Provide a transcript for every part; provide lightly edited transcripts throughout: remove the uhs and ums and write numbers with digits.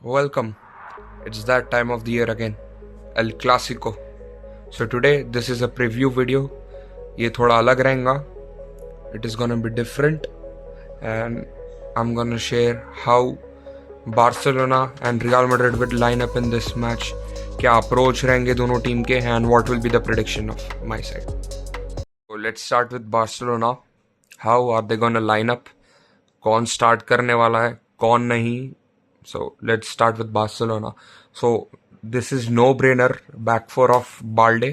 Welcome. It's that time of the year again. El Clasico. So today this is a preview video. ये थोड़ा अलग रहेगा. It is gonna be different, and I'm gonna share how Barcelona and Real Madrid will line up in this match. क्या approach रहेंगे दोनों team के, and what will be the prediction of my side. So let's start with Barcelona. How are they gonna line up? कौन start करने वाला है, कौन नहीं. So let's start with Barcelona. So this is no-brainer. Back four of Balde,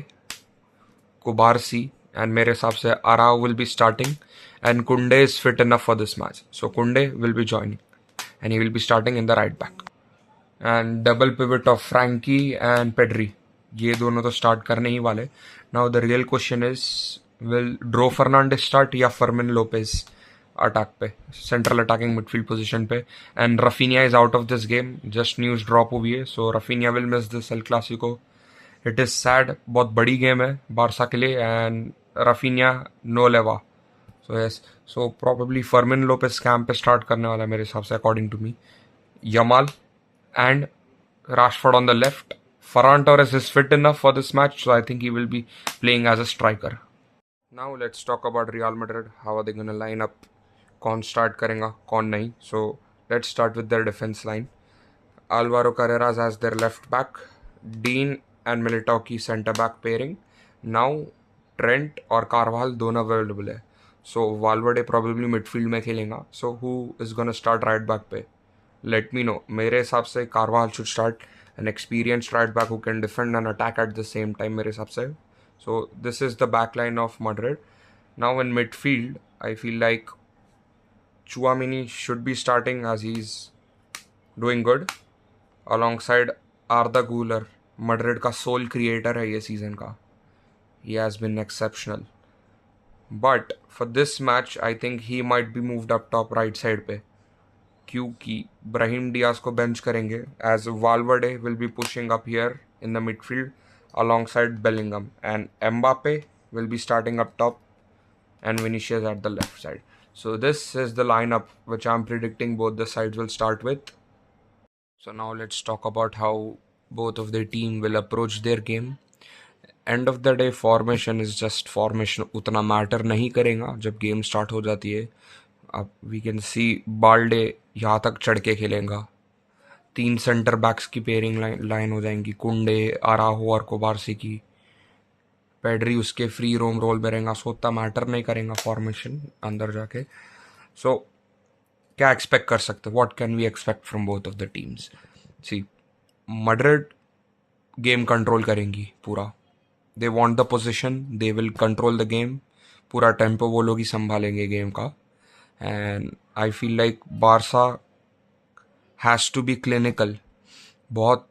Kubarsi, and मेरे हिसाब से Arau will be starting, and Kunde is fit enough for this match. So Kunde will be joining, and he will be starting in the right back. And double pivot of Frankie and Pedri. ये दोनों तो start करने ही वाले. Now the real question is, will Dro Fernandes start या Fermin Lopez attack पे, central attacking midfield position पे. And Raphinha is out of this game. Just news drop हुई है, so Raphinha will miss this El Clasico. It is sad. बहुत बड़ी game है Barça के लिए, and Raphinha no Lewa. So yes, so probably Fermin Lopez camp पे start करने वाला है मेरे हिसाब से, according to me. Yamal and Rashford on the left. Ferran Torres is fit enough for this match, so I think he will be playing as a striker. Now let's talk about Real Madrid. How are they going to line up? कौन start करेगा, कौन नहीं. So let's start with their defence line. Alvaro Carreras as their left back, Dean and Militao की centre back pairing. Now Trent और कारवाल दोनों available है. सो Valverde probably midfield में खेलेगा. So who is gonna start right back पे? Let me know. मेरे हिसाब से Carvajal should start. An experienced right back who can defend and attack at the same time मेरे हिसाब से. So this is the back line of Madrid. Now in midfield I feel like Chouamini should be starting as he's doing good alongside Arda Güler. Madrid का soul creator है ये season का. He has been exceptional. But for this match, I think he might be moved up top right side पे, क्योंकि Brahim Diaz को bench करेंगे as Valverde will be pushing up here in the midfield alongside Bellingham, and Mbappe will be starting up top and Vinicius at the left side. So this is the lineup which I'm predicting both the sides will start with. So now let's talk about how both of the team will approach their game. End of the day, formation is just formation. उतना matter नहीं करेगा जब game start हो जाती है. अब we can see Balde यहाँ तक चढ़ के खेलेगा. 3 सेंटर बैक्स की पेयरिंग लाइन हो जाएंगी, कुंडे, आराहो और कोबारसी की. पेड्री उसके फ्री रोम रोल में रहेगा. सो उतना मैटर नहीं करेगा फॉर्मेशन अंदर जाके. सो क्या एक्सपेक्ट कर सकते, what can we expect from both of the teams? See, Madrid game control करेंगी पूरा. They want the position, they will control the game. पूरा टेम्पो वो लोग ही संभालेंगे गेम का. And I feel like Barca has to be clinical. बहुत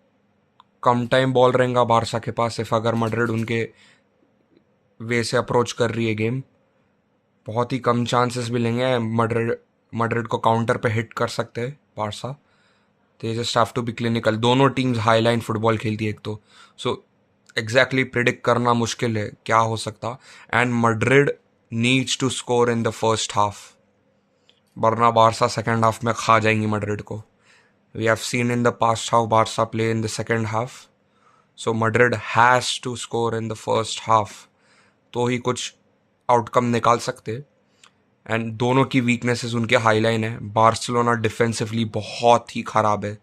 कम टाइम बॉल रहेगा बारसा के पास. इफ अगर मैड्रिड उनके वे से अप्रोच कर रही है गेम, बहुत ही कम चांसेस मिलेंगे. मैड्रिड को काउंटर पे हिट कर सकते हैं Barca. They just have to be clinical. दोनों टीम्स हाई लाइन फुटबॉल खेलती है एक तो. सो एग्जैक्टली प्रिडिक्ट करना मुश्किल है क्या हो सकता. And Madrid needs to score in the first half, वरना बारसा सेकेंड हाफ में खा जाएंगी मैड्रिड को. We have seen in the past how Barca play in the second half. So Madrid has to score in the first half, तो ही कुछ outcome निकाल सकते. एंड दोनों की वीकनेसेस उनके हाई लाइन है. बार्सिलोना डिफेंसिवली बहुत ही ख़राब है.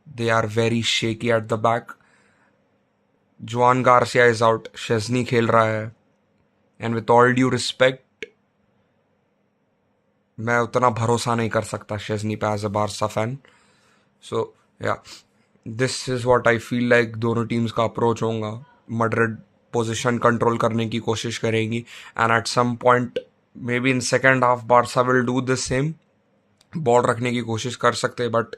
They are very shaky at the back. Juan Garcia is out, Szczesny खेल रहा है. And with all due respect, मैं उतना भरोसा नहीं कर सकता शेज़नी पे as a Barca fan. So yeah, this is what I feel like दोनों टीम्स का अप्रोच होगा. मैड्रिड पोजीशन कंट्रोल करने की कोशिश करेंगी, and at some point may be in second half Barca will do the same. Ball रखने की कोशिश कर सकते हैं, बट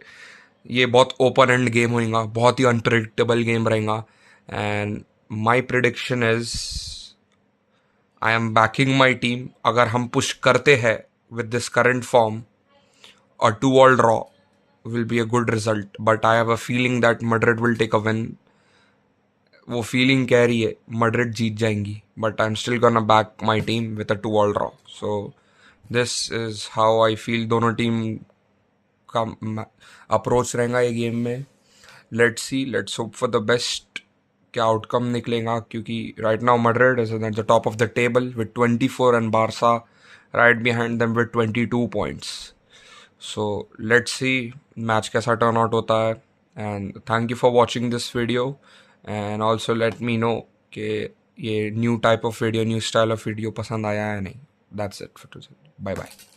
ये बहुत ओपन एंड गेम होगा, बहुत ही अनप्रिडिक्टेबल गेम रहेगा. And my prediction is, I am banking my team. अगर हम पुश करते हैं विद दिस करंट फॉर्म, और 2-2 draw will be a good result. But I have a feeling that Madrid will take a win. वो feeling कह रही है Madrid जीत जाएंगी, but I am still gonna back my team with a 2-2 draw. So this is how I feel दोनों team का approach रहेगा ये गेम में। Let's hope for the best क्या आउटकम निकलेगा, क्योंकि right now Madrid is at the top of the table with 24 and Barca right behind them with 22 points. So let's see match कैसा turn out होता है। And thank you for watching this video, and also let me know कि ये new type of video, new style of video पसंद आया है नहीं। That's it for today, bye bye.